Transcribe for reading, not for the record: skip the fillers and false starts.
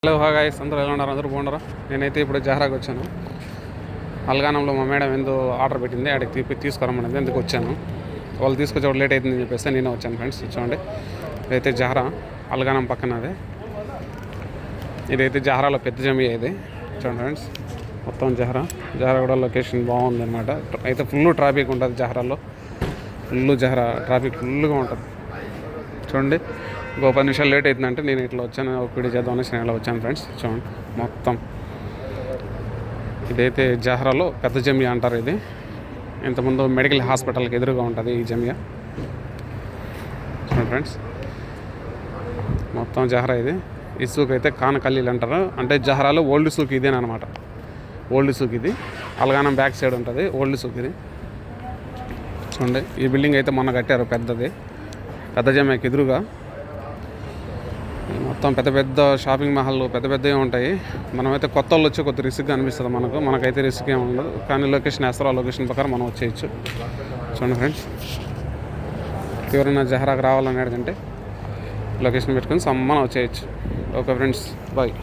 Hello guys, అందరూ ఎలా ఉన్నారు? అందరూ బాగున్నారా? నేనైతే ఇప్పుడు జహరాకి వచ్చాను. అల్గానంలో మా మేడం ఏందో ఆర్డర్ పెట్టింది, ఆడికి తీసుకురమ్మన్నది, ఎందుకు వచ్చాను. వాళ్ళు తీసుకొచ్చి లేట్ అవుతుందని చెప్పేసి నేనే వచ్చాను ఫ్రెండ్స్. చూడండి, ఇదైతే జహరా, అల్గానం పక్కన అదే. ఇదైతే జహరాలో పెద్ద జమియా ఇది. చూడండి ఫ్రెండ్స్, మొత్తం జహరా కూడా లొకేషన్ బాగుంది అనమాట. అయితే ఫుల్ ట్రాఫిక్ ఉంటుంది జహరాలో. జహరా ట్రాఫిక్ ఫుల్గా ఉంటుంది. చూడండి, ఇంకో 10 నిమిషాలు లేట్ అవుతుందంటే నేను ఇట్లా వచ్చాను, ఒక వీడియో చేద్దాం అనేసి నేను ఇలా వచ్చాను ఫ్రెండ్స్. చూడండి మొత్తం ఇదైతే జహరాలో పెద్ద జమియా అంటారు. ఇది ఇంతకుముందు మెడికల్ హాస్పిటల్కి ఎదురుగా ఉంటుంది ఈ జమియా. చూడండి ఫ్రెండ్స్, మొత్తం జహరా ఇది. ఈ సూక్ అయితే కానకల్లీలు అంటారు. అంటే జహరాలో ఓల్డ్ సూక్ ఇదేనమాట. ఓల్డ్ సూక్ ఇది. అల్గానం బ్యాక్ సైడ్ ఉంటుంది ఓల్డ్ సూక్ ఇది. చూడండి, ఈ బిల్డింగ్ అయితే మొన్న కట్టారు, పెద్దది, పెద్ద జమియాకి ఎదురుగా. మొత్తం పెద్ద పెద్ద షాపింగ్ మాల్లు పెద్దవి ఉంటాయి. మనమైతే కొత్త వాళ్ళు వచ్చి కొద్ది రిస్క్గా అనిపిస్తుంది మనకైతే రిస్క్ ఏమి ఉండదు. కానీ లొకేషన్ వేస్తారు, ఆ లొకేషన్ ప్రకారం మనం వచ్చేయచ్చు. చూడండి ఫ్రెండ్స్, ఎవరైనా జహరాకు రావాలని అడిగితే లొకేషన్ పెట్టుకొని సమ్మన వచ్చేయచ్చు. Okay friends, bye.